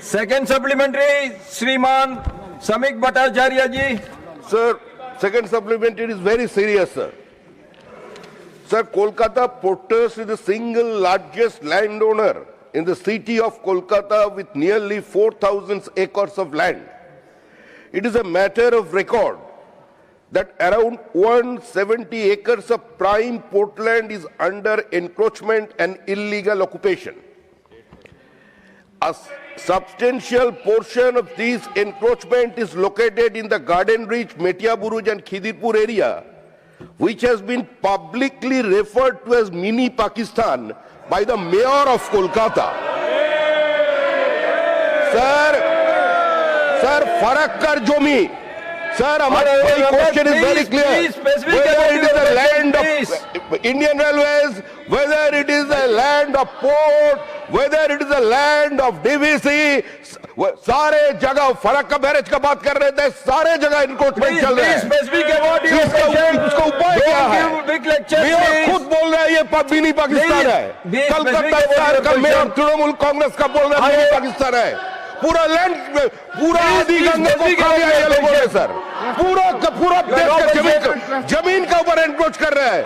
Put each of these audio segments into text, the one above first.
Second supplementary, Shriman Samik Bhattacharya ji. Sir, second supplementary is very serious, sir. Sir, Kolkata Port Trust is the single largest landowner in the city of Kolkata with nearly 4,000 acres of land. It is a matter of record that around 170 acres of prime portland is under encroachment and illegal occupation. A substantial portion of this encroachment is located in the Garden Reach, Metia Buruj and Khidirpur area, which has been publicly referred to as mini Pakistan by the mayor of Kolkata. Sir, Farakkar Jomi. Sir, my question is very clear. Whether it is a land of Indian Railways, whether it is a land of port, whether it is a land of DVC, सारे जगह Farakka barrage का बात कर रहे थे, सारे जगह encroachment चल रहा है। इसका उपाय क्या है? मेयर खुद बोल रहा है ये मिनी पाकिस्तान है। कलकत्ता शहर का मेयर तृणमूल कांग्रेस का बोल रहा है मिनी पाकिस्तान है। पूरा लैंड, पूरा आदि गंगा को खा लिया ये लोगों ने सर। पूरा देश का जमीन का ऊपर एनक्रोच कर रहे हैं।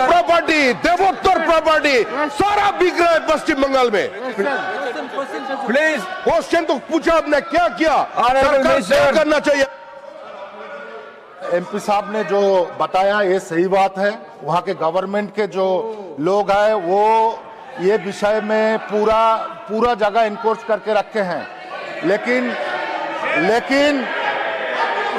प्रॉपर्टी, देवोत्तर प्रॉपर्टी सारा बिक रहा है पश्चिम बंगाल में। Please. क्वेश्चन तो पूछा आपने, क्या किया? सरकार क्या करना चाहिए? एमपी साहब ने जो बताया ये सही बात है। वहाँ के गवर्नमेंट के जो लोग हैं वो ये विषय में पूरा जगह इनक्रोच करके रखे हैं,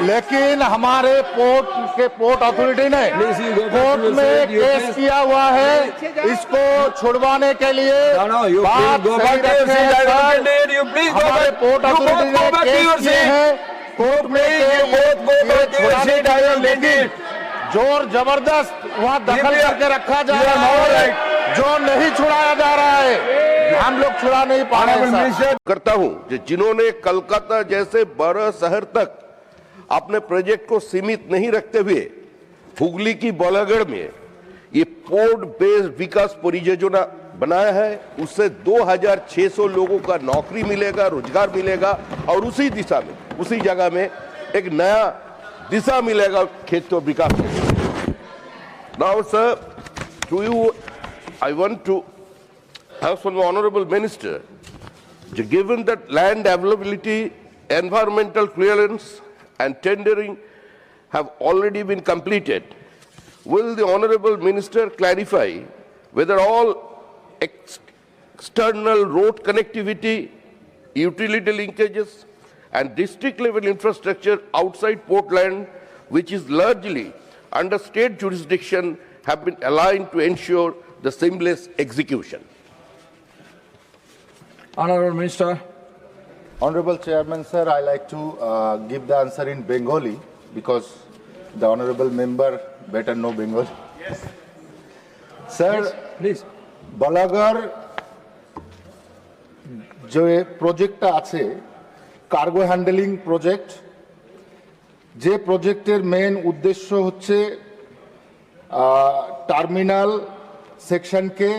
लेकिन हमारे पोर्ट अथॉरिटी ने कोर्ट में केस किया हुआ है। इसको छुड़वाने के लिए बात सही रखे हैं। हमारे पोर्ट अथॉरिटी ने केस किए हैं कोर्ट में छुड़ाने के लिए, लेकिन जोर जबरदस्त वहाँ दखल करके रखा जा रहा है। जो नहीं छुड़ाया जा रहा है हम लोग छुड़ा नहीं पा रहे। करता हूँ जिन्होंने कलकत्ता जैसे बड़े शहर तक अपने प्रोजेक्ट को सीमित नहीं रखते हुए हुगली की बलागढ़ में ये पोर्ट बेस्ड विकास परियोजना बनाया है, उससे 2600 लोगों का नौकरी मिलेगा, रोजगार मिलेगा और उसी दिशा में, उसी जगह में एक नया दिशा मिलेगा क्षेत्र विकास में। Now sir, to you I want to ask from the Honorable Minister, given that land availability, environmental clearance and tendering have already been completed, will the Honorable Minister clarify whether all external road connectivity, utility linkages and district level infrastructure outside Portland, which is largely under state jurisdiction, have been aligned to ensure the seamless execution? Honorable Minister. Honorable Chairman, sir, I like to give the answer in Bengali because the honorable member better know Bengali. Yes. Sir, yes, please. Balagar जो project আছে cargo handling project, যে প্রজেক্টের main উদ্দেশ্য হচ্ছে terminal সেকশনকে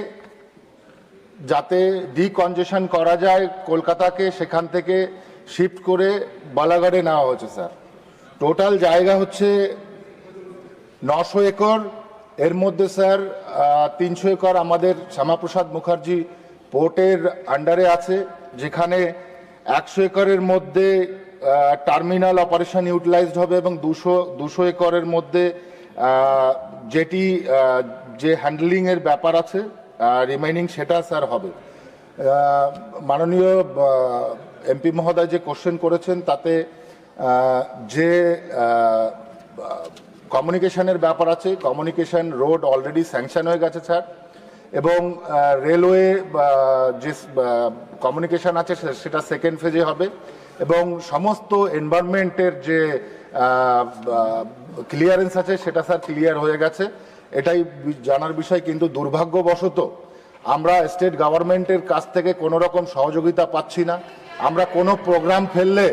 যাতে ডিকনজেশন করা যায়, কলকাতাকে সেখান থেকে শিফট করে বালাগড়ে নেওয়া হয়েছে। স্যার টোটাল জায়গা হচ্ছে 900 একর। এর মধ্যে স্যার 300 একর আমাদের শ্যামাপ্রসাদ মুখার্জি পোর্টের আন্ডারে আছে, যেখানে 100 একরের মধ্যে টার্মিনাল অপারেশন ইউটিলাইজড হবে এবং 200 একরের মধ্যে যেটি যে হ্যান্ডলিং এর ব্যাপার আছে রিমেইনিং সেটা স্যার হবে। মাননীয় এমপি মহোদয় যে কোশ্চেন করেছেন তাতে যে কমিউনিকেশনের ব্যাপার আছে, কমিউনিকেশন রোড অলরেডি স্যাংশন হয়ে গেছে স্যার, এবং রেলওয়ে যে কমিউনিকেশন আছে সেটা সেকেন্ড ফেজে হবে, এবং সমস্ত এনভায়রনমেন্টের যে ক্লিয়ারেন্স আছে সেটা স্যার ক্লিয়ার হয়ে গেছে। এটাই জানার বিষয়, কিন্তু দুর্ভাগ্যবশত আমরা স্টেট গভর্নমেন্টের কাছ থেকে কোনো রকম সহযোগিতা পাচ্ছি না। আমরা কোনো প্রোগ্রাম ফেললে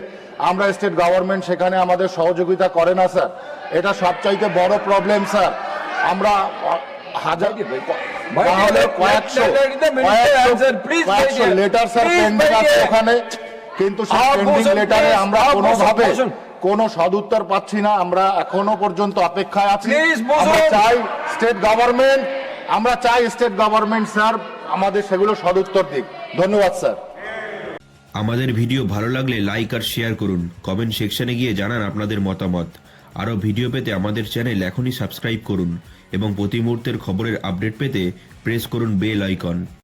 আমরা স্টেট গভর্নমেন্ট সেখানে আমাদের সহযোগিতা করে না স্যার, এটা সবচাইতে বড় প্রবলেম স্যার। আমরা হাজার তাহলে কয়েকশো লেটার স্যার পেন্ডিং আছে ওখানে, কিন্তু সেই পেন্ডিং লেটারে আমরা কোনোভাবে কোনো সদুত্তর পাচ্ছি না। আমরা এখনো পর্যন্ত অপেক্ষায় আছি। আমরা চাই স্টেট গভর্নমেন্ট স্যার আমাদের সেগুলো সদুত্তর দিক। ধন্যবাদ স্যার। আমাদের ভিডিও ভালো লাগলে লাইক আর শেয়ার করুন, কমেন্ট সেকশনে গিয়ে জানান আপনাদের মতামত। আরও ভিডিও পেতে আমাদের চ্যানেল এখনই সাবস্ক্রাইব করুন এবং প্রতি মুহূর্তের খবরের আপডেট পেতে প্রেস করুন বেল আইকন।